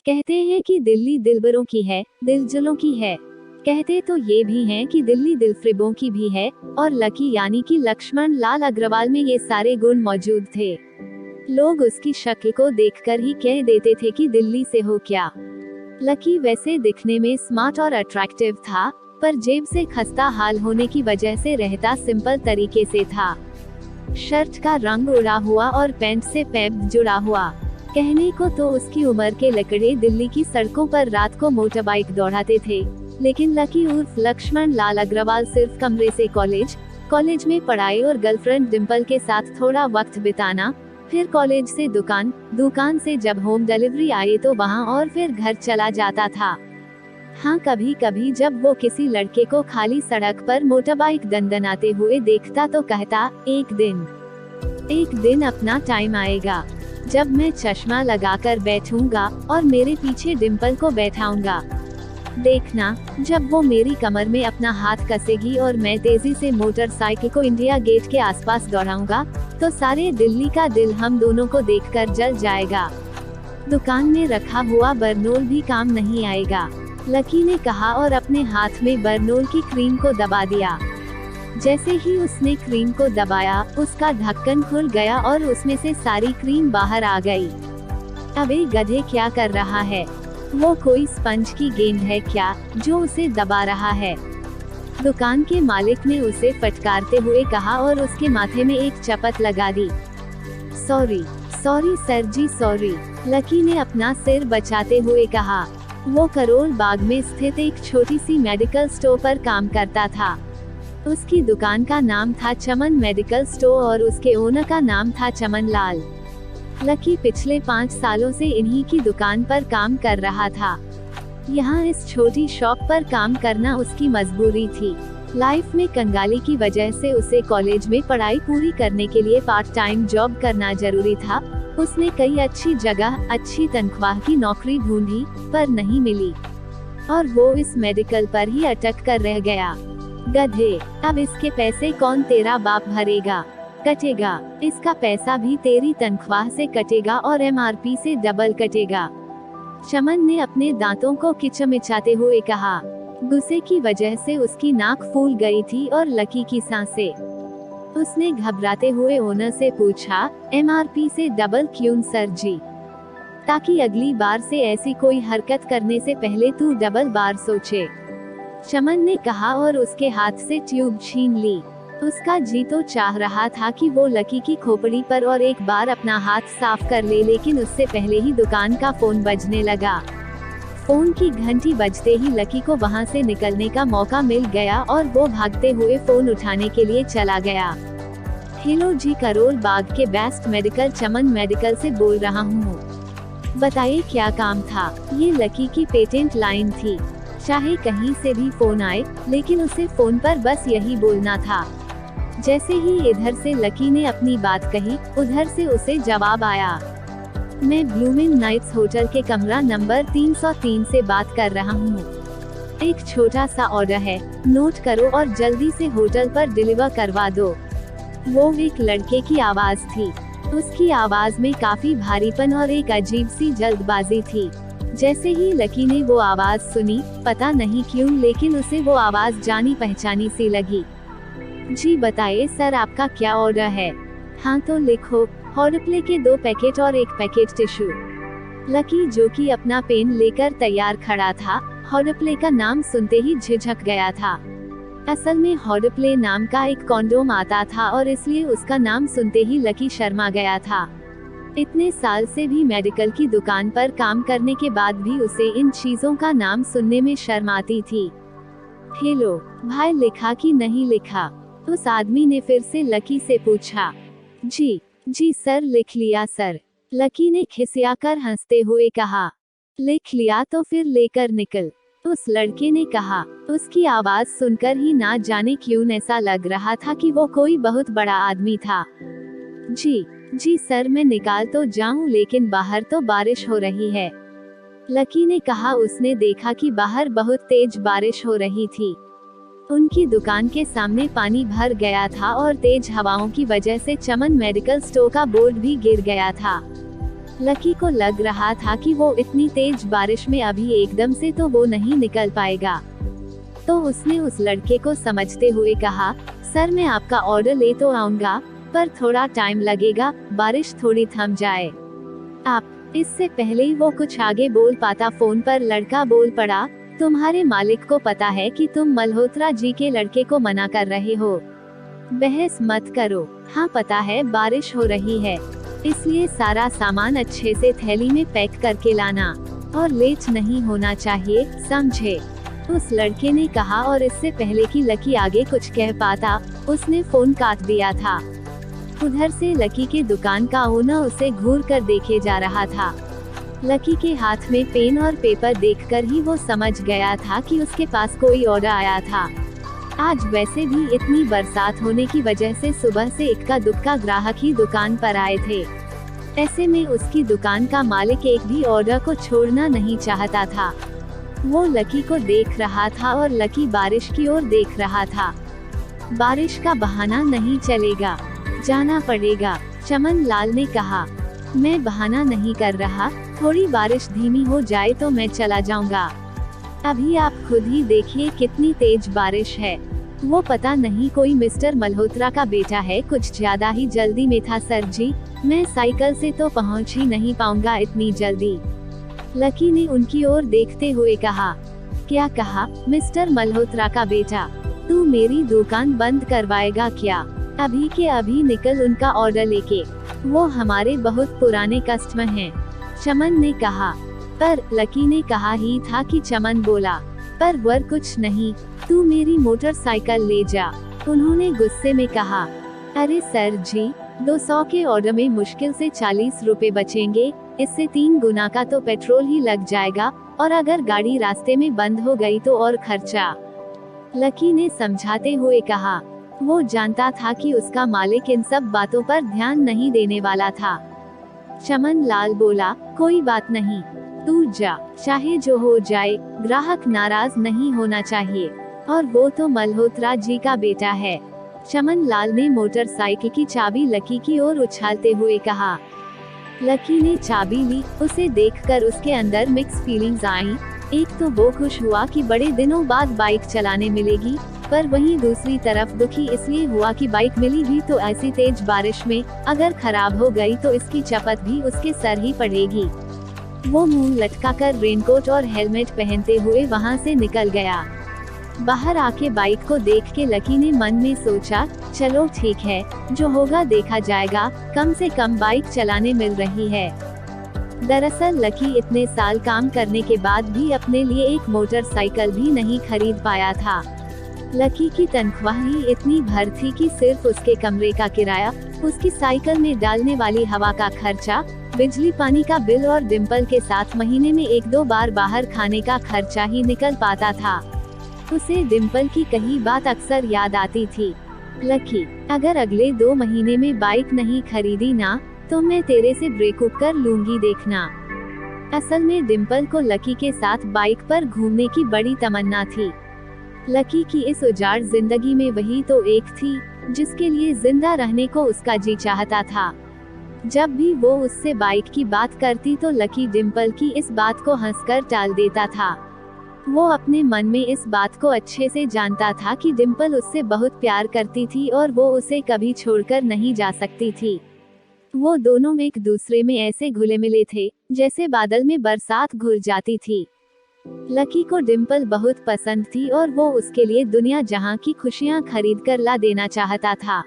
कहते हैं कि दिल्ली दिलबरों की है, दिलजलों की है। कहते तो ये भी हैं कि दिल्ली दिलफ्रेबों की भी है, और लकी यानी कि लक्ष्मण लाल अग्रवाल में ये सारे गुण मौजूद थे। लोग उसकी शक्ल को देखकर ही कह देते थे कि दिल्ली से हो क्या। लकी वैसे दिखने में स्मार्ट और अट्रैक्टिव था, पर जेब से खस्ता हाल होने की वजह से रहता सिंपल तरीके से था। शर्ट का रंग उड़ा हुआ और पैंट से पैप जुड़ा हुआ। कहने को तो उसकी उम्र के लकड़े दिल्ली की सड़कों पर रात को मोटरबाइक दौड़ाते थे, लेकिन लकी उर्फ लक्ष्मण लाल अग्रवाल सिर्फ कमरे से कॉलेज में पढ़ाई और गर्लफ्रेंड डिम्पल के साथ थोड़ा वक्त बिताना, फिर कॉलेज से दुकान से जब होम डिलीवरी आए तो वहाँ और फिर घर चला जाता था। हाँ, कभी कभी जब वो किसी लड़के को खाली सड़क पर मोटरबाइक दंदनाते हुए देखता तो कहता, एक दिन अपना टाइम आएगा जब मैं चश्मा लगाकर बैठूंगा और मेरे पीछे डिम्पल को बैठाऊंगा। देखना, जब वो मेरी कमर में अपना हाथ कसेगी और मैं तेजी से मोटरसाइकिल को इंडिया गेट के आसपास दौड़ाऊंगा, तो सारे दिल्ली का दिल हम दोनों को देखकर जल जाएगा। दुकान में रखा हुआ बरनोल भी काम नहीं आएगा, लकी ने कहा और अपने हाथ में बरनोल की क्रीम को दबा दिया। जैसे ही उसने क्रीम को दबाया, उसका ढक्कन खुल गया और उसमें से सारी क्रीम बाहर आ गई। अबे गधे, क्या कर रहा है? वो कोई स्पंज की गेंद है क्या जो उसे दबा रहा है? दुकान के मालिक ने उसे फटकारते हुए कहा और उसके माथे में एक चपत लगा दी। सॉरी सर जी, सॉरी, लकी ने अपना सिर बचाते हुए कहा। वो करोल बाग में स्थित एक छोटी सी मेडिकल स्टोर पर काम करता था। उसकी दुकान का नाम था चमन मेडिकल स्टोर और उसके ओनर का नाम था चमन लाल। लकी पिछले 5 सालों से इन्हीं की दुकान पर काम कर रहा था। यहाँ इस छोटी शॉप पर काम करना उसकी मजबूरी थी। लाइफ में कंगाली की वजह से उसे कॉलेज में पढ़ाई पूरी करने के लिए पार्ट टाइम जॉब करना जरूरी था। उसने कई अच्छी जगह अच्छी तनख्वाह की नौकरी ढूंढी, पर नहीं मिली और वो इस मेडिकल पर ही अटक कर रह गया। गधे, अब इसके पैसे कौन तेरा बाप भरेगा? कटेगा, इसका पैसा भी तेरी तनख्वाह से कटेगा और एमआरपी से डबल कटेगा। चमन ने अपने दांतों को किचमिचाते हुए कहा। गुस्से की वजह से उसकी नाक फूल गई थी और लकी की सांसें। उसने घबराते हुए ओनर से पूछा, एमआरपी से डबल क्यों सर जी? ताकि अगली बार से ऐसी कोई हरकत करने से पहले तू डबल बार सोचे, चमन ने कहा और उसके हाथ से ट्यूब छीन ली। उसका जी तो चाह रहा था कि वो लकी की खोपड़ी पर और एक बार अपना हाथ साफ कर ले, लेकिन उससे पहले ही दुकान का फोन बजने लगा। फोन की घंटी बजते ही लकी को वहां से निकलने का मौका मिल गया और वो भागते हुए फोन उठाने के लिए चला गया। हेलो जी, करोल बाग के बेस्ट मेडिकल चमन मेडिकल से बोल रहा हूँ। बताइए क्या काम था? ये लकी की पेटेंट लाइन थी। चाहे कहीं से भी फोन आए, लेकिन उसे फोन पर बस यही बोलना था। जैसे ही इधर से लकी ने अपनी बात कही, उधर से उसे जवाब आया। मैं ब्लूमिन नाइट्स होटल के कमरा नंबर 303 से बात कर रहा हूँ। एक छोटा सा ऑर्डर है, नोट करो और जल्दी से होटल पर डिलीवर करवा दो। वो एक लड़के की आवाज थी। उसकी आवाज में काफी भारीपन और एक अजीब सी जल्दबाजी थी। जैसे ही लकी ने वो आवाज सुनी, पता नहीं क्यों, लेकिन उसे वो आवाज जानी पहचानी सी लगी। जी बताइए सर, आपका क्या ऑर्डर है? हाँ तो लिखो, हॉटप्ले के 2 पैकेट और 1 पैकेट टिश्यू। लकी, जो कि अपना पेन लेकर तैयार खड़ा था, हॉटप्ले का नाम सुनते ही झिझक गया था। असल में हॉटप्ले नाम का एक कॉन्डोम आता था और इसलिए उसका नाम सुनते ही लकी शर्मा गया था। इतने साल से भी मेडिकल की दुकान पर काम करने के बाद भी उसे इन चीजों का नाम सुनने में शर्म आती थी। हेलो भाई, लिखा कि नहीं लिखा? उस आदमी ने फिर से लकी से पूछा। जी सर, लिख लिया सर, लकी ने खिसियाकर हंसते हुए कहा। लिख लिया तो फिर लेकर निकल, उस लड़के ने कहा। उसकी आवाज सुनकर ही ना जाने क्यों ऐसा लग रहा था कि वो कोई बहुत बड़ा आदमी था। जी सर, मैं निकाल तो जाऊं, लेकिन बाहर तो बारिश हो रही है, लकी ने कहा। उसने देखा कि बाहर बहुत तेज बारिश हो रही थी। उनकी दुकान के सामने पानी भर गया था और तेज हवाओं की वजह से चमन मेडिकल स्टोर का बोर्ड भी गिर गया था। लकी को लग रहा था कि वो इतनी तेज बारिश में अभी एकदम से तो वो नहीं निकल पाएगा। तो उसने उस लड़के को समझते हुए कहा, सर मैं आपका ऑर्डर ले तो आऊंगा, पर थोड़ा टाइम लगेगा, बारिश थोड़ी थम जाए। आप। इससे पहले ही वो कुछ आगे बोल पाता फोन पर लड़का बोल पड़ा, तुम्हारे मालिक को पता है कि तुम मल्होत्रा जी के लड़के को मना कर रहे हो। बहस मत करो। हाँ पता है बारिश हो रही है, इसलिए सारा सामान अच्छे से थैली में पैक करके लाना, और लेट नहीं होना चाहिए, समझे? उस लड़के ने कहा और इससे पहले कि लकी आगे कुछ कह पाता, उसने फोन काट दिया था। उधर से लकी के दुकान का ओनर उसे घूर कर देखे जा रहा था। लकी के हाथ में पेन और पेपर देखकर ही वो समझ गया था कि उसके पास कोई ऑर्डर आया था। आज वैसे भी इतनी बरसात होने की वजह से सुबह से इक्का दुक्का ग्राहक ही दुकान पर आए थे। ऐसे में उसकी दुकान का मालिक एक भी ऑर्डर को छोड़ना नहीं चाहता था। वो लकी को देख रहा था और लकी बारिश की ओर देख रहा था। बारिश का बहाना नहीं चलेगा, जाना पड़ेगा, चमन लाल ने कहा। मैं बहाना नहीं कर रहा, थोड़ी बारिश धीमी हो जाए तो मैं चला जाऊंगा। अभी आप खुद ही देखिए कितनी तेज बारिश है। वो पता नहीं कोई मिस्टर मल्होत्रा का बेटा है, कुछ ज्यादा ही जल्दी में था सर जी, मैं साइकिल से तो पहुंच ही नहीं पाऊंगा इतनी जल्दी। लकी ने उनकी ओर देखते हुए कहा। क्या कहा? मिस्टर मल्होत्रा का बेटा? तू मेरी दुकान बंद करवाएगा क्या? अभी के अभी निकल उनका ऑर्डर लेके, वो हमारे बहुत पुराने कस्टमर हैं, चमन ने कहा। पर लकी ने कहा ही था कि चमन बोला, पर वर कुछ नहीं, तू मेरी मोटरसाइकिल ले जा, उन्होंने गुस्से में कहा। अरे सर जी, 200 के ऑर्डर में मुश्किल से 40 रुपए बचेंगे, इससे 3 गुना का तो पेट्रोल ही लग जाएगा, और अगर गाड़ी रास्ते में बंद हो गई तो और खर्चा। लकी ने समझाते हुए कहा। वो जानता था कि उसका मालिक इन सब बातों पर ध्यान नहीं देने वाला था। चमन लाल बोला, कोई बात नहीं, तू जा, चाहे जो हो जाए, ग्राहक नाराज नहीं होना चाहिए, और वो तो मल्होत्रा जी का बेटा है। चमन लाल ने मोटरसाइकिल की चाबी लकी की ओर उछालते हुए कहा। लकी ने चाबी ली, उसे देखकर उसके अंदर मिक्स फीलिंग्स आई। एक तो वो खुश हुआ कि बड़े दिनों बाद बाइक चलाने मिलेगी, पर वहीं दूसरी तरफ दुखी इसलिए हुआ कि बाइक मिली भी तो ऐसी तेज बारिश में, अगर खराब हो गई तो इसकी चपत भी उसके सर ही पड़ेगी। वो मुंह लटकाकर रेनकोट और हेलमेट पहनते हुए वहां से निकल गया। बाहर आके बाइक को देख के लकी ने मन में सोचा, चलो ठीक है, जो होगा देखा जाएगा, कम से कम बाइक चलाने मिल रही है। दरअसल लकी इतने साल काम करने के बाद भी अपने लिए एक मोटरसाइकिल भी नहीं खरीद पाया था। लकी की तनख्वाह ही इतनी भर थी कि सिर्फ उसके कमरे का किराया, उसकी साइकिल में डालने वाली हवा का खर्चा, बिजली पानी का बिल और डिम्पल के साथ महीने में 1-2 बार बाहर खाने का खर्चा ही निकल पाता था। उसे डिम्पल की कही बात अक्सर याद आती थी। लकी, अगर अगले 2 महीने में बाइक नहीं खरीदी ना, तो मैं तेरे से ब्रेकअप कर लूंगी देखना। असल में डिम्पल को लकी के साथ बाइक पर घूमने की बड़ी तमन्ना थी। लकी की इस उजाड़ जिंदगी में वही तो एक थी, जिसके लिए जिंदा रहने को उसका जी चाहता था। जब भी वो उससे बाइक की बात करती तो लकी डिम्पल की इस बात को हंसकर टाल देता था। वो अपने मन में इस बात को अच्छे से जानता था कि डिम्पल उससे बहुत प्यार करती थी और वो उसे कभी छोड़कर नहीं जा सकती थी। वो दोनों एक दूसरे में ऐसे घुले मिले थे, जैसे बादल में बरसात घुल जाती थी। लकी को डिम्पल बहुत पसंद थी और वो उसके लिए दुनिया जहां की खुशियां खरीद कर ला देना चाहता था।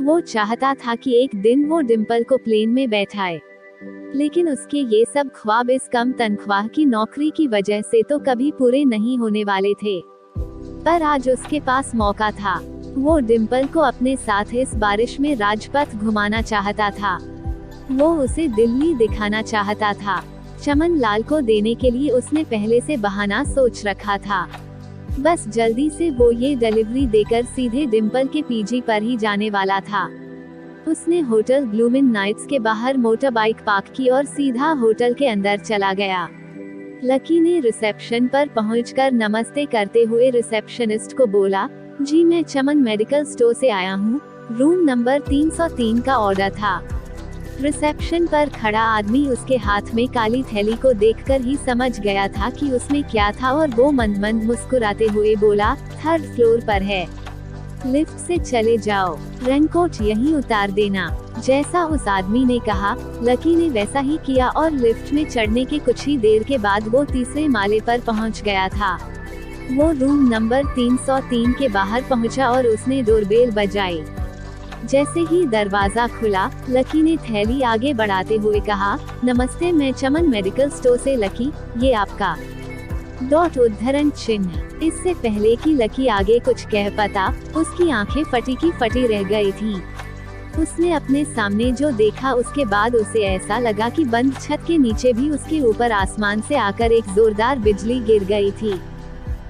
वो चाहता था कि एक दिन वो डिम्पल को प्लेन में बैठाए, लेकिन उसके ये सब ख्वाब इस कम तनख्वाह की नौकरी की वजह से तो कभी पूरे नहीं होने वाले थे। पर आज उसके पास मौका था। वो डिम्पल को अपने साथ इस बारिश में राजपथ घुमाना चाहता था। वो उसे दिल्ली दिखाना चाहता था। चमन लाल को देने के लिए उसने पहले से बहाना सोच रखा था। बस जल्दी से वो ये डिलीवरी देकर सीधे डिम्पल के पीजी पर ही जाने वाला था। उसने होटल ब्लूमिन नाइट्स के बाहर मोटर बाइक पार्क की और सीधा होटल के अंदर चला गया। लकी ने रिसेप्शन पर पहुंचकर नमस्ते करते हुए रिसेप्शनिस्ट को बोला, जी मैं चमन मेडिकल स्टोर से आया हूँ, रूम नंबर 303 का ऑर्डर था। रिसेप्शन पर खड़ा आदमी उसके हाथ में काली थैली को देखकर ही समझ गया था कि उसमें क्या था और वो मंद मंद मुस्कुराते हुए बोला, 3rd फ्लोर पर है। लिफ्ट से चले जाओ, रेनकोट यहीं उतार देना। जैसा उस आदमी ने कहा, लकी ने वैसा ही किया और लिफ्ट में चढ़ने के कुछ ही देर के बाद वो 3रे माले पर पहुंच गया था। वो रूम नंबर 303 के बाहर पहुंचा और उसने डोरबेल बजाई। जैसे ही दरवाजा खुला, लकी ने थैली आगे बढ़ाते हुए कहा, नमस्ते, मैं चमन मेडिकल स्टोर से लकी, ये आपका। उद्धरण चिन्ह। इससे पहले कि लकी आगे कुछ कह पाता, उसकी आंखें फटी की फटी रह गई थीं। उसने अपने सामने जो देखा उसके बाद उसे ऐसा लगा कि बंद छत के नीचे भी उसके ऊपर आसमान से आकर एक जोरदार बिजली गिर गई थी।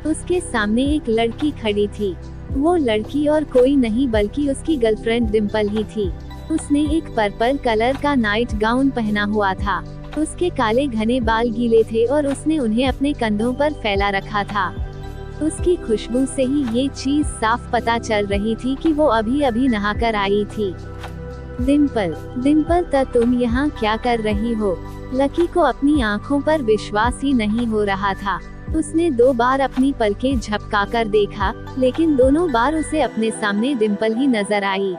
उसके सामने एक लड़की खड़ी थी। वो लड़की और कोई नहीं बल्कि उसकी गर्लफ्रेंड डिम्पल ही थी। उसने एक पर्पल कलर का नाइट गाउन पहना हुआ था। उसके काले घने बाल गीले थे और उसने उन्हें अपने कंधों पर फैला रखा था। उसकी खुशबू से ही ये चीज साफ पता चल रही थी कि वो अभी अभी नहाकर आई थी। डिम्पल, तुम यहाँ क्या कर रही हो? लकी को अपनी आँखों पर विश्वास ही नहीं हो रहा था। उसने 2 बार अपनी पलकें झपकाकर देखा, लेकिन दोनों बार उसे अपने सामने डिम्पल ही नजर आई।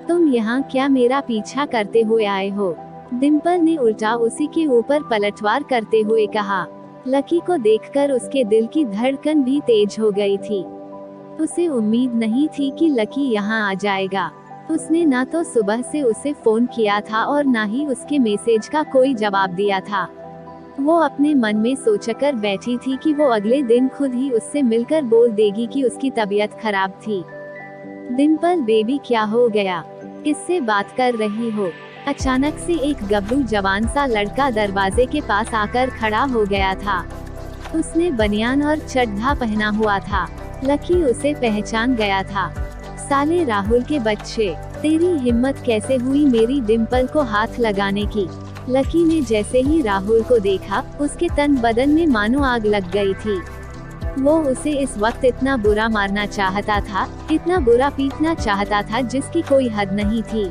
तुम यहाँ क्या मेरा पीछा करते हुए आए हो? डिम्पल ने उल्टा उसी के ऊपर पलटवार करते हुए कहा। लकी को देखकर उसके दिल की धड़कन भी तेज हो गई थी। उसे उम्मीद नहीं थी कि लकी यहाँ आ जाएगा। उसने ना तो सुबह से उसे फोन किया था और ना ही उसके मैसेज का कोई जवाब दिया था। वो अपने मन में सोचकर बैठी थी कि वो अगले दिन खुद ही उससे मिलकर बोल देगी कि उसकी तबीयत खराब थी। डिम्पल बेबी, क्या हो गया? किससे बात कर रही हो? अचानक से एक गब्रू जवान सा लड़का दरवाजे के पास आकर खड़ा हो गया था। उसने बनियान और चड्ढा पहना हुआ था। लकी उसे पहचान गया था। साले राहुल के बच्चे, तेरी हिम्मत कैसे हुई मेरी डिम्पल को हाथ लगाने की? लकी ने जैसे ही राहुल को देखा, उसके तन बदन में मानो आग लग गई थी। वो उसे इस वक्त इतना बुरा मारना चाहता था, इतना बुरा पीटना चाहता था जिसकी कोई हद नहीं थी।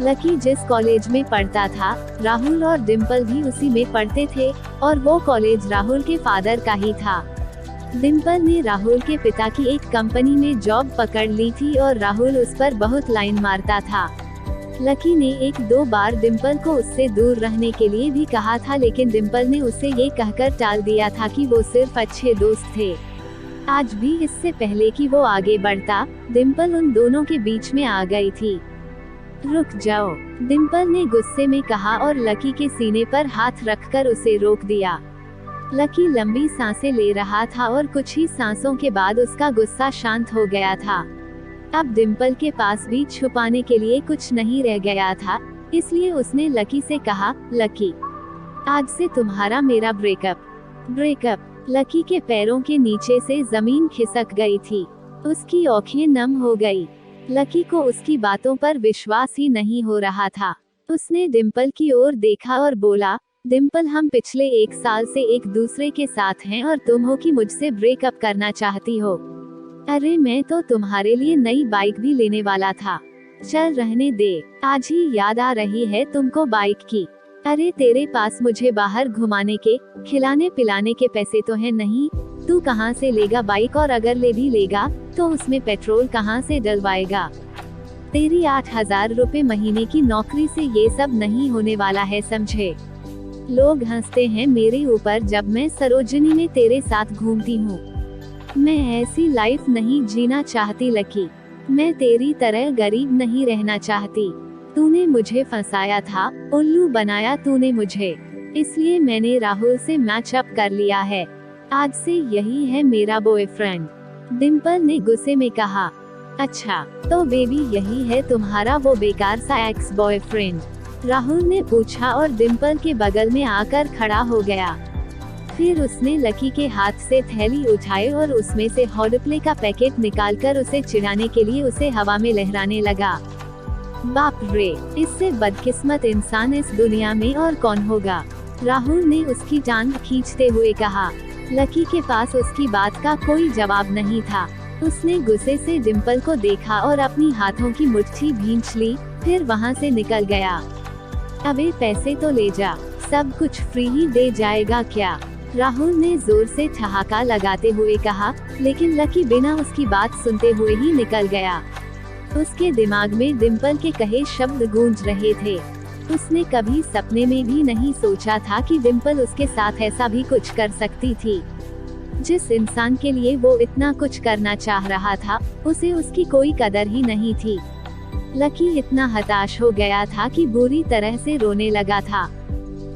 लकी जिस कॉलेज में पढ़ता था, राहुल और डिम्पल भी उसी में पढ़ते थे और वो कॉलेज राहुल के फादर का ही था। डिम्पल ने राहुल के पिता की एक कंपनी में जॉब पकड़ ली थी और राहुल उस पर बहुत लाइन मारता था। लकी ने 1-2 बार डिम्पल को उससे दूर रहने के लिए भी कहा था, लेकिन डिम्पल ने उसे ये कहकर टाल दिया था कि वो सिर्फ अच्छे दोस्त थे। आज भी इससे पहले कि वो आगे बढ़ता, डिम्पल उन दोनों के बीच में आ गई थी। रुक जाओ, डिम्पल ने गुस्से में कहा और लकी के सीने पर हाथ रखकर उसे रोक दिया। लकी लंबी सांसें ले रहा था और कुछ ही सांसों के बाद उसका गुस्सा शांत हो गया था। अब डिम्पल के पास भी छुपाने के लिए कुछ नहीं रह गया था, इसलिए उसने लकी से कहा, लकी, आज से तुम्हारा मेरा ब्रेकअप। लकी के पैरों के नीचे से जमीन खिसक गई थी। उसकी आँखें नम हो गई। लकी को उसकी बातों पर विश्वास ही नहीं हो रहा था। उसने डिम्पल की ओर देखा और बोला, डिम्पल, हम पिछले 1 साल से एक दूसरे के साथ हैं और तुम हो कि मुझसे ब्रेकअप करना चाहती हो। अरे मैं तो तुम्हारे लिए नई बाइक भी लेने वाला था। चल रहने दे, आज ही याद आ रही है तुमको बाइक की। अरे तेरे पास मुझे बाहर घुमाने के, खिलाने पिलाने के पैसे तो है नहीं। तू कहाँ से लेगा बाइक, और अगर ले भी लेगा तो उसमें पेट्रोल कहाँ से डलवाएगा? तेरी 8,000 रुपए महीने की नौकरी से ये सब नहीं होने वाला है, समझे? लोग हंसते हैं मेरे ऊपर जब मैं सरोजनी में तेरे साथ घूमती हूँ। मैं ऐसी लाइफ नहीं जीना चाहती लकी। मैं तेरी तरह गरीब नहीं रहना चाहती। तूने मुझे फंसाया था, उल्लू बनाया तूने मुझे, इसलिए मैंने राहुल से मैचअप कर लिया है। आज से यही है मेरा बॉयफ्रेंड। डिम्पल ने गुस्से में कहा। अच्छा, तो बेबी यही है तुम्हारा वो बेकार सा एक्स बॉयफ्रेंड? राहुल ने पूछा और डिम्पल के बगल में आकर खड़ा हो गया। फिर उसने लकी के हाथ से थैली उठाई और उसमें से हॉटप्ले का पैकेट निकालकर उसे चिढ़ाने के लिए उसे हवा में लहराने लगा। बाप रे, इससे बदकिस्मत इंसान इस दुनिया में और कौन होगा? राहुल ने उसकी टांग खींचते हुए कहा। लकी के पास उसकी बात का कोई जवाब नहीं था। उसने गुस्से से डिम्पल को देखा और अपनी हाथों की मुट्ठी भींच ली, फिर वहाँ से निकल गया। अबे पैसे तो ले जा, सब कुछ फ्री ही दे जाएगा क्या? राहुल ने जोर से ठहाका लगाते हुए कहा, लेकिन लकी बिना उसकी बात सुनते हुए ही निकल गया। उसके दिमाग में डिम्पल के कहे शब्द गूंज रहे थे। उसने कभी सपने में भी नहीं सोचा था कि डिम्पल उसके साथ ऐसा भी कुछ कर सकती थी। जिस इंसान के लिए वो इतना कुछ करना चाह रहा था, उसे उसकी कोई कदर ही नहीं थी। लकी इतना हताश हो गया था कि बुरी तरह से रोने लगा था।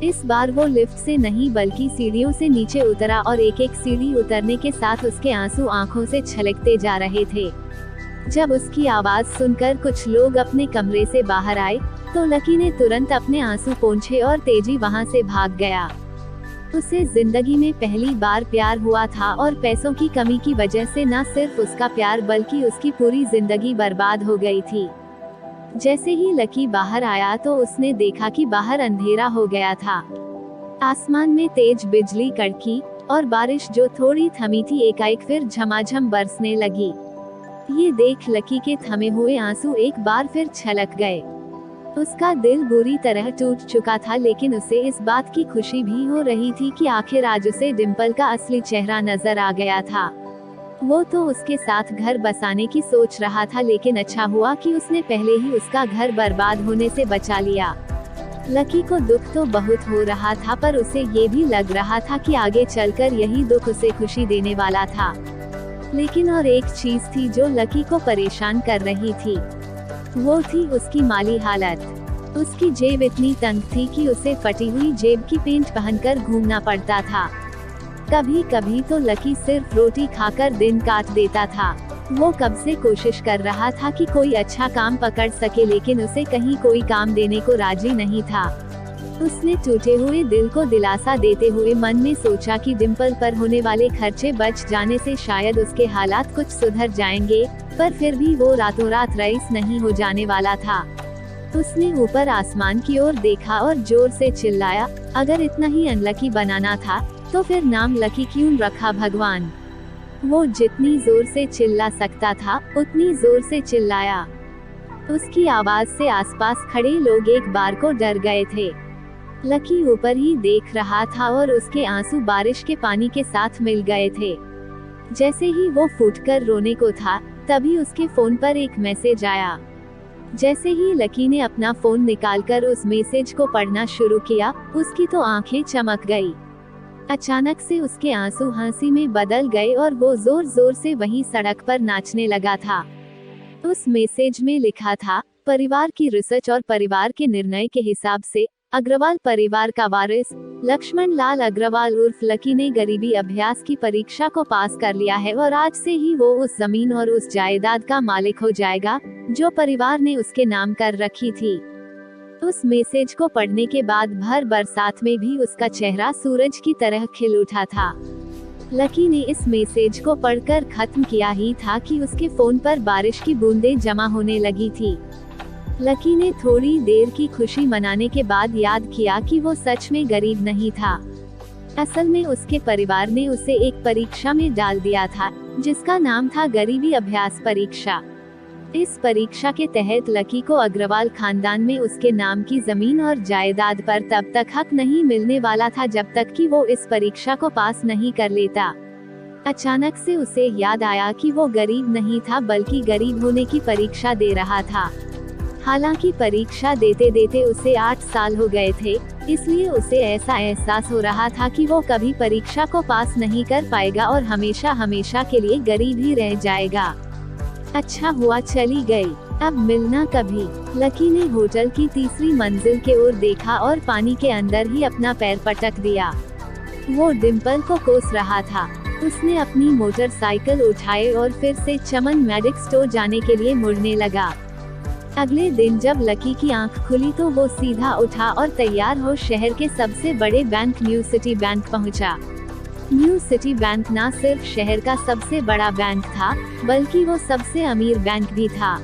इस बार वो लिफ्ट से नहीं बल्कि सीढ़ियों से नीचे उतरा और एक एक सीढ़ी उतरने के साथ उसके आंसू आंखों से छलकते जा रहे थे। जब उसकी आवाज सुनकर कुछ लोग अपने कमरे से बाहर आए, तो लकी ने तुरंत अपने आंसू पोंछे और तेजी वहां से भाग गया। उसे जिंदगी में पहली बार प्यार हुआ था और पैसों की कमी की वजह से न सिर्फ उसका प्यार बल्कि उसकी पूरी जिंदगी बर्बाद हो गई थी। जैसे ही लकी बाहर आया तो उसने देखा कि बाहर अंधेरा हो गया था। आसमान में तेज बिजली कड़की और बारिश जो थोड़ी थमी थी एकाएक फिर झमाझम बरसने लगी। ये देख लकी के थमे हुए आंसू एक बार फिर छलक गए। उसका दिल बुरी तरह टूट चुका था, लेकिन उसे इस बात की खुशी भी हो रही थी कि आखिर आज उसे डिम्पल का असली चेहरा नजर आ गया था। वो तो उसके साथ घर बसाने की सोच रहा था, लेकिन अच्छा हुआ कि उसने पहले ही उसका घर बर्बाद होने से बचा लिया। लकी को दुख तो बहुत हो रहा था, पर उसे ये भी लग रहा था कि आगे चलकर यही दुख उसे खुशी देने वाला था। लेकिन और एक चीज थी जो लकी को परेशान कर रही थी। वो थी उसकी माली हालत। उसकी जेब इतनी तंग थी कि उसे फटी हुई जेब की पेंट पहनकर घूमना पड़ता था। कभी कभी तो लकी सिर्फ रोटी खाकर दिन काट देता था। वो कब से कोशिश कर रहा था कि कोई अच्छा काम पकड़ सके, लेकिन उसे कहीं कोई काम देने को राजी नहीं था। उसने टूटे हुए दिल को दिलासा देते हुए मन में सोचा कि डिम्पल पर होने वाले खर्चे बच जाने से शायद उसके हालात कुछ सुधर जाएंगे, पर फिर भी वो रातों रात रईस नहीं हो जाने वाला था। उसने ऊपर आसमान की ओर देखा और जोर से चिल्लाया, अगर इतना ही अनलकी बनाना था तो फिर नाम लकी क्यों रखा भगवान। वो जितनी जोर से चिल्ला सकता था उतनी जोर से चिल्लाया। उसकी आवाज से आसपास खड़े लोग एक बार को डर गए थे। लकी ऊपर ही देख रहा था और उसके आंसू बारिश के पानी के साथ मिल गए थे। जैसे ही वो फूटकर रोने को था, तभी उसके फोन पर एक मैसेज आया। जैसे ही लकी ने अपना फोन निकालकर उस मैसेज को पढ़ना शुरू किया, उसकी तो आंखें चमक गई। अचानक से उसके आंसू हंसी में बदल गए और वो जोर जोर से वहीं सड़क पर नाचने लगा था। उस मैसेज में लिखा था, परिवार की रिसर्च और परिवार के निर्णय के हिसाब से अग्रवाल परिवार का वारिस लक्ष्मण लाल अग्रवाल उर्फ लकी ने गरीबी अभ्यास की परीक्षा को पास कर लिया है और आज से ही वो उस जमीन और उस जायदाद का मालिक हो जाएगा जो परिवार ने उसके नाम कर रखी थी। उस मैसेज को पढ़ने के बाद भर बरसात में भी उसका चेहरा सूरज की तरह खिल उठा था। लकी ने इस मैसेज को पढ़कर खत्म किया ही था कि उसके फोन पर बारिश की बूंदें जमा होने लगी थी। लकी ने थोड़ी देर की खुशी मनाने के बाद याद किया कि वो सच में गरीब नहीं था। असल में उसके परिवार ने उसे एक परीक्षा में डाल दिया था जिसका नाम था गरीबी अभ्यास परीक्षा। इस परीक्षा के तहत लकी को अग्रवाल खानदान में उसके नाम की जमीन और जायदाद पर तब तक हक नहीं मिलने वाला था जब तक कि वो इस परीक्षा को पास नहीं कर लेता। अचानक से उसे याद आया कि वो गरीब नहीं था बल्कि गरीब होने की परीक्षा दे रहा था। हालांकि परीक्षा देते देते उसे 8 साल हो गए थे, इसलिए उसे ऐसा एहसास हो रहा था कि वो कभी परीक्षा को पास नहीं कर पाएगा और हमेशा हमेशा के लिए गरीब ही रह जाएगा। अच्छा हुआ चली गई, अब मिलना कभी। लकी ने होटल की तीसरी मंजिल के ओर देखा और पानी के अंदर ही अपना पैर पटक दिया। वो डिम्पल को कोस रहा था। उसने अपनी मोटरसाइकिल उठाए और फिर से चमन मेडिक स्टोर जाने के लिए मुड़ने लगा। अगले दिन जब लकी की आंख खुली तो वो सीधा उठा और तैयार हो शहर के सबसे बड़े बैंक न्यू सिटी बैंक पहुंचा। न्यू सिटी बैंक न सिर्फ शहर का सबसे बड़ा बैंक था बल्कि वो सबसे अमीर बैंक भी था।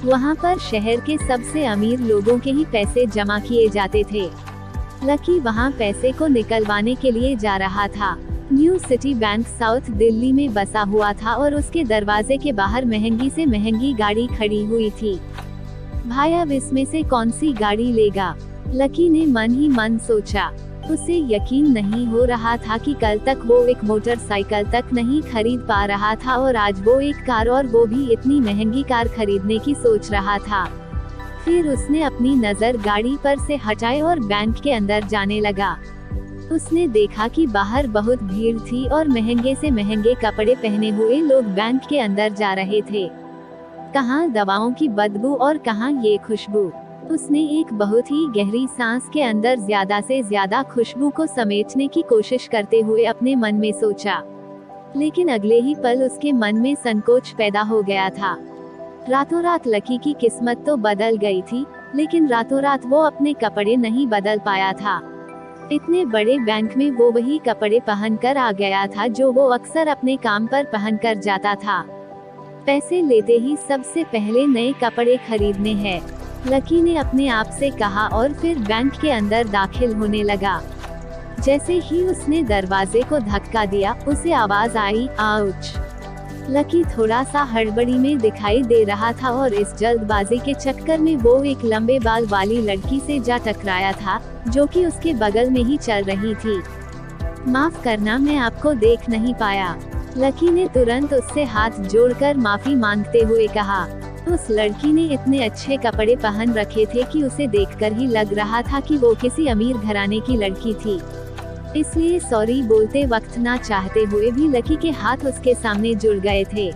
वहां पर शहर के सबसे अमीर लोगों के ही पैसे जमा किए जाते थे। लकी वहां पैसे को निकलवाने के लिए जा रहा था। New city bank south Delhi में बसा हुआ था और उसके दरवाजे के बाहर महंगी से महंगी गाड़ी खड़ी हुई थी। भाई अब इसमें से कौन सी गाड़ी लेगा? लकी ने मन ही मन सोचा। उसे यकीन नहीं हो रहा था कि कल तक वो एक मोटरसाइकिल तक नहीं खरीद पा रहा था और आज वो एक कार, और वो भी इतनी महंगी कार खरीदने की सोच रहा था। फिर उसने अपनी नज़र गाड़ी पर से हटाई और बैंक के अंदर जाने लगा। उसने देखा कि बाहर बहुत भीड़ थी और महंगे से महंगे कपड़े पहने हुए लोग बैंक के अंदर जा रहे थे। कहाँ दवाओं की बदबू और कहाँ ये खुशबू। उसने एक बहुत ही गहरी सांस के अंदर ज्यादा से ज्यादा खुशबू को समेटने की कोशिश करते हुए अपने मन में सोचा। लेकिन अगले ही पल उसके मन में संकोच पैदा हो गया था। रातों रात लकी की किस्मत तो बदल गई थी, लेकिन रातों रात वो अपने कपड़े नहीं बदल पाया था। इतने बड़े बैंक में वो वही कपड़े पहनकर आ गया था जो वो अक्सर अपने काम पर पहनकर जाता था। पैसे लेते ही सबसे पहले नए कपड़े खरीदने हैं, लकी ने अपने आप से कहा और फिर बैंक के अंदर दाखिल होने लगा। जैसे ही उसने दरवाजे को धक्का दिया, उसे आवाज आई, आउच। लकी थोड़ा सा हड़बड़ी में दिखाई दे रहा था और इस जल्दबाजी के चक्कर में वो एक लंबे बाल वाली लड़की से जा टकराया था, जो कि उसके बगल में ही चल रही थी। माफ करना, मैं आपको देख नहीं पाया। लकी ने तुरंत उससे हाथ जोड़कर माफी मांगते हुए कहा। उस लड़की ने इतने अच्छे कपड़े पहन रखे थे कि उसे देखकर ही लग रहा था कि वो किसी अमीर घराने की लड़की थी। इसलिए सॉरी बोलते वक्त ना चाहते हुए भी लकी के हाथ उसके सामने जुड़ गए थे।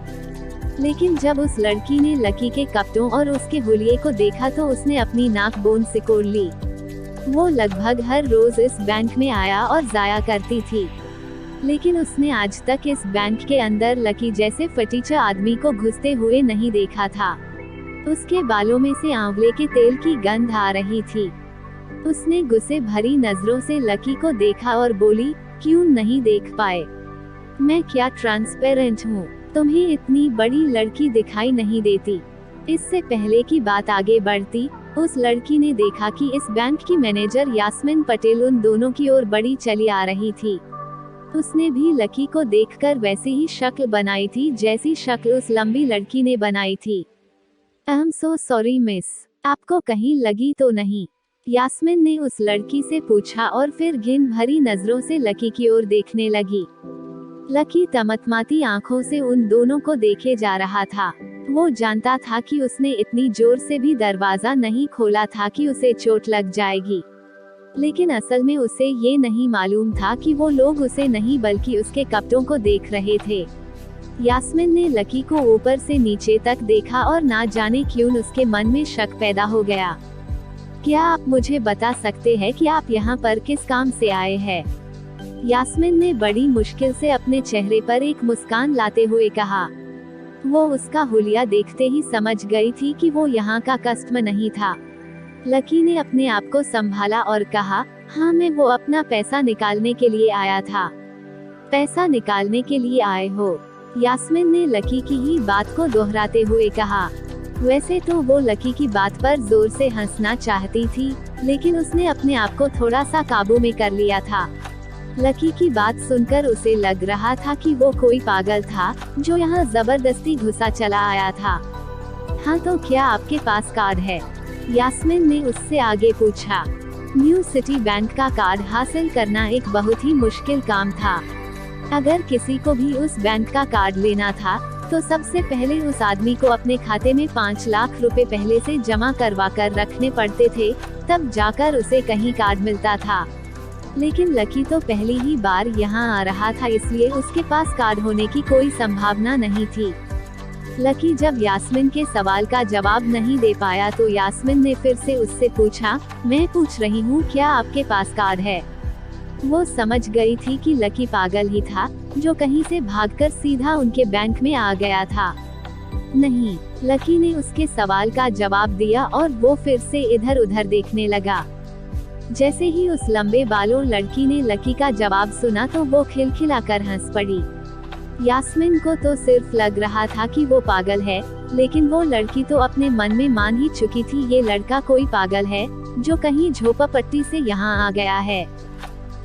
लेकिन जब उस लड़की ने लकी के कपड़ों और उसके हुलिये को देखा तो उसने अपनी नाक बोन सिकोड़ ली। वो लगभग हर रोज इस बैंक में आया और जाया करती थी, लेकिन उसने आज तक इस बैंक के अंदर लकी जैसे फटीचा आदमी को घुसते हुए नहीं देखा था। उसके बालों में से आंवले के तेल की गंध आ रही थी। उसने गुस्से भरी नजरों से लकी को देखा और बोली, क्यों नहीं देख पाए? मैं क्या ट्रांसपेरेंट हूँ? तुम्हें इतनी बड़ी लड़की दिखाई नहीं देती? इससे पहले कि बात आगे बढ़ती, उस लड़की ने देखा कि इस बैंक की मैनेजर यास्मीन पटेल उन दोनों की ओर बढ़ी चली आ रही थी। उसने भी लकी को देखकर वैसी ही शक्ल बनाई थी जैसी शक्ल उस लंबी लड़की ने बनाई थी। I am so sorry miss, आपको कहीं लगी तो नहीं? यास्मीन ने उस लड़की से पूछा और फिर घिन भरी नजरों से लकी की ओर देखने लगी। लकी तमतमाती आंखों से उन दोनों को देखे जा रहा था। वो जानता था कि उसने इतनी जोर से भी दरवाजा नहीं खोला था कि उसे चोट लग जाएगी, लेकिन असल में उसे ये नहीं मालूम था कि वो लोग उसे नहीं बल्कि उसके कपड़ों को देख रहे थे। यास्मीन ने लकी को ऊपर से नीचे तक देखा और ना जाने क्यों उसके मन में शक पैदा हो गया। क्या आप मुझे बता सकते हैं कि आप यहाँ पर किस काम से आए हैं? यास्मीन ने बड़ी मुश्किल से अपने चेहरे पर एक मुस्कान लाते हुए कहा। वो उसका हुलिया देखते ही समझ गई थी कि वो यहाँ का कस्टमर नहीं था। लकी ने अपने आप को संभाला और कहा, हाँ मैं वो अपना पैसा निकालने के लिए आया था। पैसा निकालने के लिए आए हो? यास्मीन ने लकी की ही बात को दोहराते हुए कहा। वैसे तो वो लकी की बात पर जोर से हंसना चाहती थी, लेकिन उसने अपने आप को थोड़ा सा काबू में कर लिया था। लकी की बात सुनकर उसे लग रहा था कि वो कोई पागल था जो यहाँ जबरदस्ती घुसा चला आया था। हाँ तो क्या आपके पास कार्ड है? यास्मीन ने उससे आगे पूछा। न्यू सिटी बैंक का कार्ड हासिल करना एक बहुत ही मुश्किल काम था। अगर किसी को भी उस बैंक का कार्ड लेना था तो सबसे पहले उस आदमी को अपने खाते में 5 लाख रुपए पहले से जमा करवा कर रखने पड़ते थे, तब जाकर उसे कहीं कार्ड मिलता था। लेकिन लकी तो पहली ही बार यहाँ आ रहा था, इसलिए उसके पास कार्ड होने की कोई संभावना नहीं थी। लकी जब यास्मीन के सवाल का जवाब नहीं दे पाया तो यास्मीन ने फिर से उससे पूछा, मैं पूछ रही हूँ क्या आपके पास कार्ड है? वो समझ गई थी कि लकी पागल ही था जो कहीं से भागकर सीधा उनके बैंक में आ गया था। नहीं, लकी ने उसके सवाल का जवाब दिया और वो फिर से इधर उधर देखने लगा। जैसे ही उस लंबे बालों लड़की ने लकी का जवाब सुना तो वो खिलखिलाकर हंस पड़ी। यास्मीन को तो सिर्फ लग रहा था कि वो पागल है, लेकिन वो लड़की तो अपने मन में मान ही चुकी थी ये लड़का कोई पागल है जो कहीं झोपड़पट्टी से यहाँ आ गया है।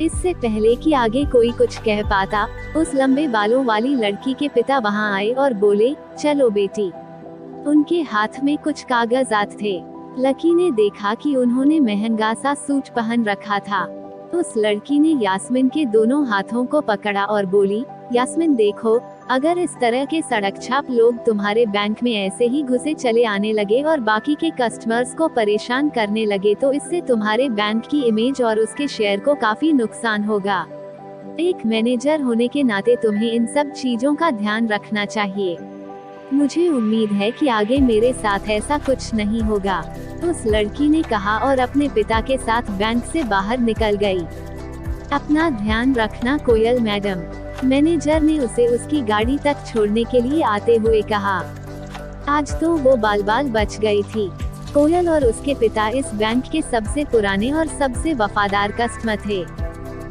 इससे पहले कि आगे कोई कुछ कह पाता, उस लंबे बालों वाली लड़की के पिता वहाँ आए और बोले, चलो बेटी। उनके हाथ में कुछ कागजात थे। लकी ने देखा कि उन्होंने महंगा सा सूट पहन रखा था। उस लड़की ने यास्मीन के दोनों हाथों को पकड़ा और बोली, यास्मीन देखो, अगर इस तरह के सड़क छाप लोग तुम्हारे बैंक में ऐसे ही घुसे चले आने लगे और बाकी के कस्टमर्स को परेशान करने लगे तो इससे तुम्हारे बैंक की इमेज और उसके शेयर को काफी नुकसान होगा। एक मैनेजर होने के नाते तुम्हें इन सब चीजों का ध्यान रखना चाहिए। मुझे उम्मीद है कि आगे मेरे साथ ऐसा कुछ नहीं होगा, उस लड़की ने कहा और अपने पिता के साथ बैंक से बाहर निकल गई। अपना ध्यान रखना कोयल मैडम, मैनेजर ने उसे उसकी गाड़ी तक छोड़ने के लिए आते हुए कहा। आज तो वो बाल बाल बच गई थी। कोयल और उसके पिता इस बैंक के सबसे पुराने और सबसे वफादार कस्टमर थे।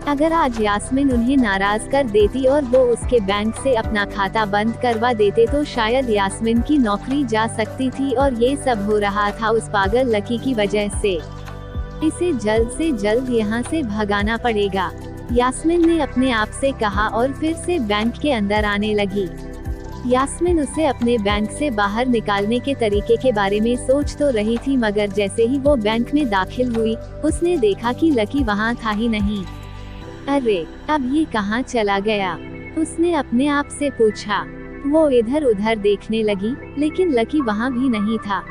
अगर आज यास्मीन उन्हें नाराज कर देती और वो उसके बैंक से अपना खाता बंद करवा देते तो शायद यास्मीन की नौकरी जा सकती थी, और ये सब हो रहा था उस पागल लकी की वजह से। इसे जल्द से जल्द यहाँ से भगाना पड़ेगा, यास्मीन ने अपने आप से कहा और फिर से बैंक के अंदर आने लगी। यास्मीन उसे अपने बैंक से बाहर निकालने के तरीके के बारे में सोच तो रही थी, मगर जैसे ही वो बैंक में दाखिल हुई उसने देखा कि लकी वहाँ था ही नहीं। अरे अब ये कहाँ चला गया, उसने अपने आप से पूछा। वो इधर उधर देखने लगी लेकिन लकी वहाँ भी नहीं था।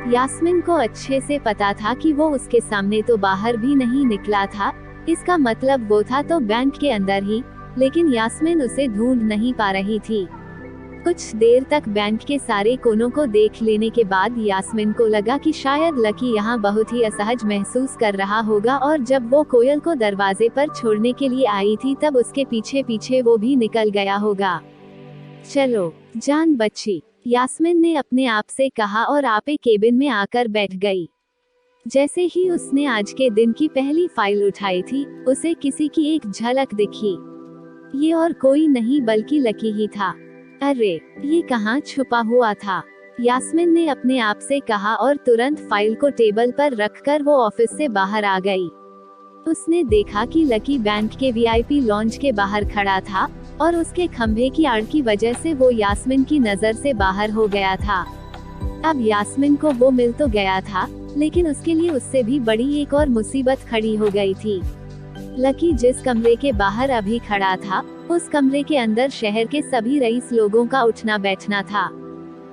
यास्मीन को अच्छे से पता था कि वो उसके सामने तो बाहर भी नहीं निकला था, इसका मतलब वो था तो बैंक के अंदर ही, लेकिन यास्मीन उसे ढूंढ नहीं पा रही थी। कुछ देर तक बैंक के सारे कोनों को देख लेने के बाद यास्मीन को लगा कि शायद लकी यहाँ बहुत ही असहज महसूस कर रहा होगा, और जब वो कोयल को दरवाजे पर छोड़ने के लिए आई थी तब उसके पीछे पीछे वो भी निकल गया होगा। चलो जान बच्ची, यास्मीन ने अपने आप से कहा और आपे केबिन में आकर बैठ गई। जैसे ही उसने आज के दिन की पहली फाइल उठाई थी उसे किसी की एक झलक दिखी। ये और कोई नहीं बल्कि लकी ही था। अरे ये कहाँ छुपा हुआ था, यास्मीन ने अपने आप से कहा और तुरंत फाइल को टेबल पर रखकर वो ऑफिस से बाहर आ गई। उसने देखा कि लकी बैंक के वीआईपी लॉन्ज के बाहर खड़ा था और उसके खंभे की आड़ की वजह से वो यास्मीन की नजर से बाहर हो गया था। अब यास्मीन को वो मिल तो गया था, लेकिन उसके लिए उससे भी बड़ी एक और मुसीबत खड़ी हो गई थी। लकी जिस कमरे के बाहर अभी खड़ा था उस कमरे के अंदर शहर के सभी रईस लोगों का उठना बैठना था।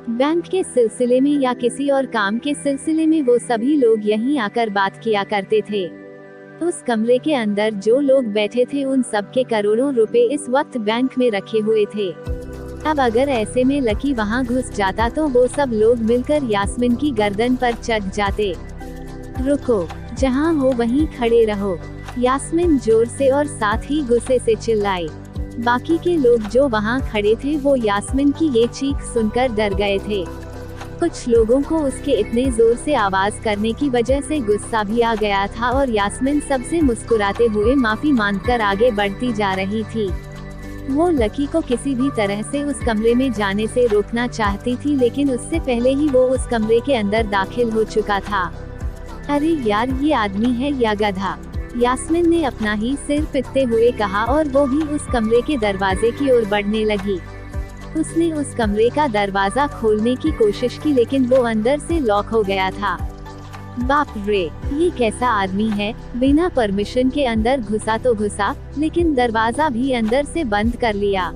बैंक के सिलसिले में या किसी और काम के सिलसिले में वो सभी लोग यहीं आकर बात किया करते थे। उस कमरे के अंदर जो लोग बैठे थे उन सब के करोड़ों रुपए इस वक्त बैंक में रखे हुए थे। अब अगर ऐसे में लकी वहां घुस जाता तो वो सब लोग मिलकर यास्मीन की गर्दन पर चढ़ जाते। रुको, जहां हो वहीं खड़े रहो, यास्मीन जोर से और साथ ही गुस्से से चिल्लाई। बाकी के लोग जो वहां खड़े थे वो यास्मीन की ये चीख सुनकर डर गए थे। कुछ लोगों को उसके इतने जोर से आवाज करने की वजह से गुस्सा भी आ गया था और यास्मीन सबसे मुस्कुराते हुए माफी मांगकर आगे बढ़ती जा रही थी। वो लकी को किसी भी तरह से उस कमरे में जाने से रोकना चाहती थी, लेकिन उससे पहले ही वो उस कमरे के अंदर दाखिल हो चुका था। अरे यार, ये आदमी है या गधा, यास्मीन ने अपना ही सिर पिटते हुए कहा और वो भी उस कमरे के दरवाजे की ओर बढ़ने लगी। उसने उस कमरे का दरवाजा खोलने की कोशिश की लेकिन वो अंदर से लॉक हो गया था। बाप रे, ये कैसा आदमी है, बिना परमिशन के अंदर घुसा तो घुसा, लेकिन दरवाजा भी अंदर से बंद कर लिया।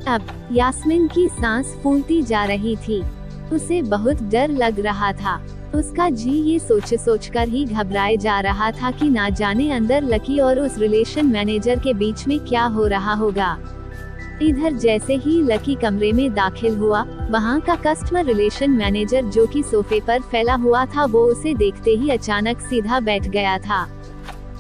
अब यास्मीन की सांस फूलती जा रही थी, उसे बहुत डर लग रहा था। उसका जी ये सोच कर ही घबराए जा रहा था कि ना जाने अंदर लकी और उस रिलेशन मैनेजर के बीच में क्या हो रहा होगा। इधर जैसे ही लकी कमरे में दाखिल हुआ, वहाँ का कस्टमर रिलेशन मैनेजर जो कि सोफे पर फैला हुआ था वो उसे देखते ही अचानक सीधा बैठ गया था।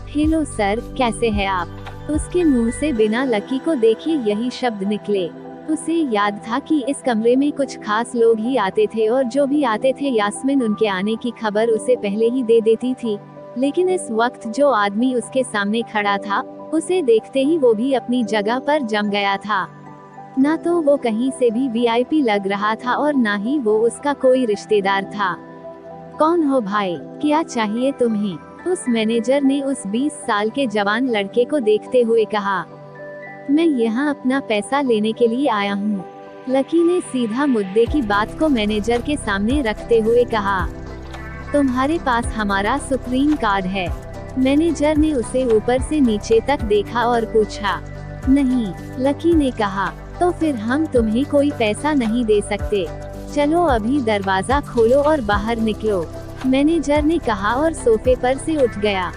हेलो सर, कैसे हैं आप? उसके मुंह से बिना लकी को देखे यही शब्द निकले। उसे याद था कि इस कमरे में कुछ खास लोग ही आते थे और जो भी आते थे यास्मीन उनके आने की खबर उसे पहले ही दे देती थी, लेकिन इस वक्त जो आदमी उसके सामने खड़ा था उसे देखते ही वो भी अपनी जगह पर जम गया था। ना तो वो कहीं से भी वीआईपी लग रहा था और ना ही वो उसका कोई रिश्तेदार था। कौन हो भाई, क्या चाहिए तुम्हें? उस मैनेजर ने उस 20 साल के जवान लड़के को देखते हुए कहा। मैं यहाँ अपना पैसा लेने के लिए आया हूँ, लकी ने सीधा मुद्दे की बात को मैनेजर के सामने रखते हुए कहा। तुम्हारे पास हमारा सुप्रीम कार्ड है। मैनेजर ने उसे ऊपर से नीचे तक देखा और पूछा। नहीं, लकी ने कहा। तो फिर हम तुम्हें कोई पैसा नहीं दे सकते। चलो अभी दरवाजा खोलो और बाहर निकलो, मैनेजर ने कहा और सोफे पर से उठ गया।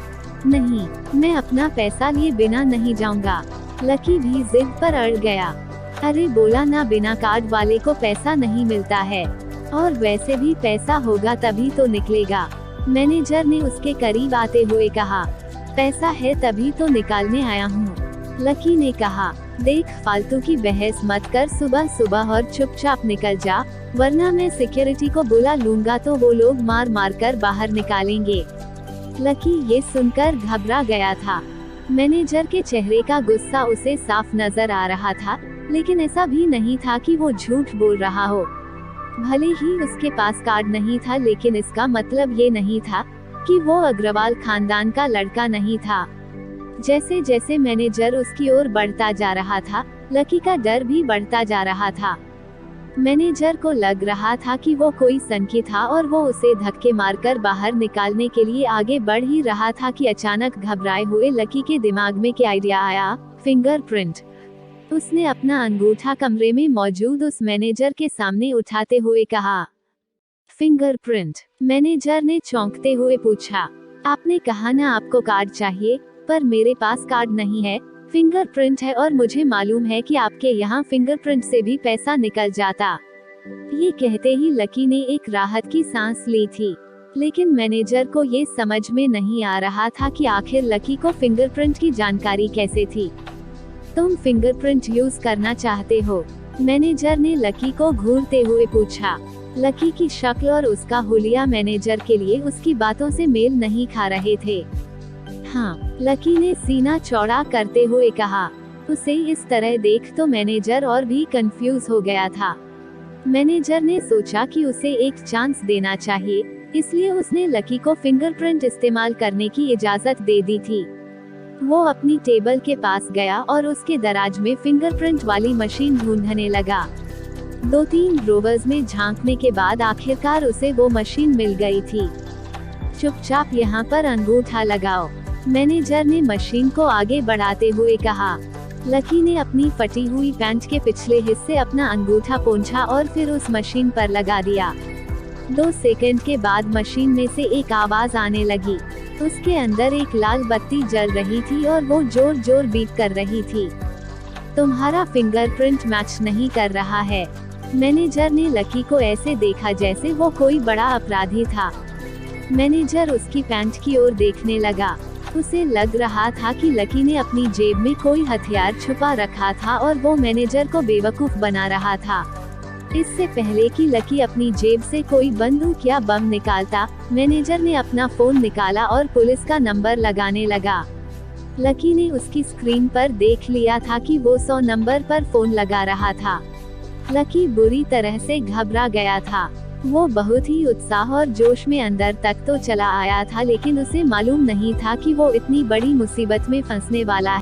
नहीं, मैं अपना पैसा लिए बिना नहीं जाऊंगा। लकी भी जिद पर अड़ गया। अरे बोला ना, बिना कार्ड वाले को पैसा नहीं मिलता है, और वैसे भी पैसा होगा तभी तो निकलेगा। मैनेजर ने उसके करीब आते हुए कहा। पैसा है तभी तो निकालने आया हूँ, लकी ने कहा। देख, फालतू की बहस मत कर सुबह सुबह और चुपचाप निकल जा, वरना मैं सिक्योरिटी को बुला लूंगा तो वो लोग मार मार कर बाहर निकालेंगे। लकी ये सुनकर घबरा गया था। मैनेजर के चेहरे का गुस्सा उसे साफ नजर आ रहा था, लेकिन ऐसा भी नहीं था कि वो झूठ बोल रहा हो। भले ही उसके पास कार्ड नहीं था, लेकिन इसका मतलब ये नहीं था कि वो अग्रवाल खानदान का लड़का नहीं था। जैसे जैसे मैनेजर उसकी ओर बढ़ता जा रहा था, लकी का डर भी बढ़ता जा रहा था। मैनेजर को लग रहा था कि वो कोई सनकी था और वो उसे धक्के मारकर बाहर निकालने के लिए आगे बढ़ ही रहा था कि अचानक घबराए हुए लकी के दिमाग में क्या आइडिया आया। फिंगरप्रिंट। उसने अपना अंगूठा कमरे में मौजूद उस मैनेजर के सामने उठाते हुए कहा। फिंगरप्रिंट। मैनेजर ने चौंकते हुए पूछा। आपने कहा ना आपको कार्ड चाहिए, पर मेरे पास कार्ड नहीं है, फिंगरप्रिंट है, और मुझे मालूम है कि आपके यहाँ फिंगरप्रिंट से भी पैसा निकल जाता। ये कहते ही लकी ने एक राहत की सांस ली थी, लेकिन मैनेजर को ये समझ में नहीं आ रहा था कि आखिर लकी को फिंगरप्रिंट की जानकारी कैसे थी। तुम फिंगरप्रिंट यूज करना चाहते हो? मैनेजर ने लकी को घूरते हुए पूछा। लकी की शक्ल और उसका हुलिया मैनेजर के लिए उसकी बातों से मेल नहीं खा रहे थे। हाँ, लकी ने सीना चौड़ा करते हुए कहा। उसे इस तरह देख तो मैनेजर और भी कंफ्यूज हो गया था। मैनेजर ने सोचा कि उसे एक चांस देना चाहिए, इसलिए उसने लकी को फिंगरप्रिंट इस्तेमाल करने की इजाजत दे दी थी। वो अपनी टेबल के पास गया और उसके दराज में फिंगरप्रिंट वाली मशीन ढूंढने लगा। 2-3 ड्रोवर्स में झांकने के बाद आखिरकार उसे वो मशीन मिल गई थी। चुपचाप यहाँ पर अंगूठा लगाओ, मैनेजर ने मशीन को आगे बढ़ाते हुए कहा। लकी ने अपनी फटी हुई पैंट के पिछले हिस्से अपना अंगूठा पोंछा और फिर उस मशीन पर लगा दिया। 2 सेकंड के बाद मशीन में से एक आवाज आने लगी। उसके अंदर एक लाल बत्ती जल रही थी और वो जोर जोर बीप कर रही थी। तुम्हारा फिंगरप्रिंट मैच नहीं कर रहा है। मैनेजर ने लकी को ऐसे देखा जैसे वो कोई बड़ा अपराधी था। मैनेजर उसकी पैंट की ओर देखने लगा। उसे लग रहा था कि लकी ने अपनी जेब में कोई हथियार छुपा रखा था और वो मैनेजर को बेवकूफ बना रहा था। इससे पहले कि लकी अपनी जेब से कोई बंदूक या बम निकालता, मैनेजर ने अपना फोन निकाला और पुलिस का नंबर लगाने लगा। लकी ने उसकी स्क्रीन पर देख लिया था कि वो 100 नंबर पर फोन लगा रहा था। लकी बुरी तरह से घबरा गया था। वो बहुत ही उत्साह और जोश में अंदर तक तो चला आया था, लेकिन उसे मालूम नहीं था कि वो इतनी बड़ी मुसीबत में फंसने वाला है।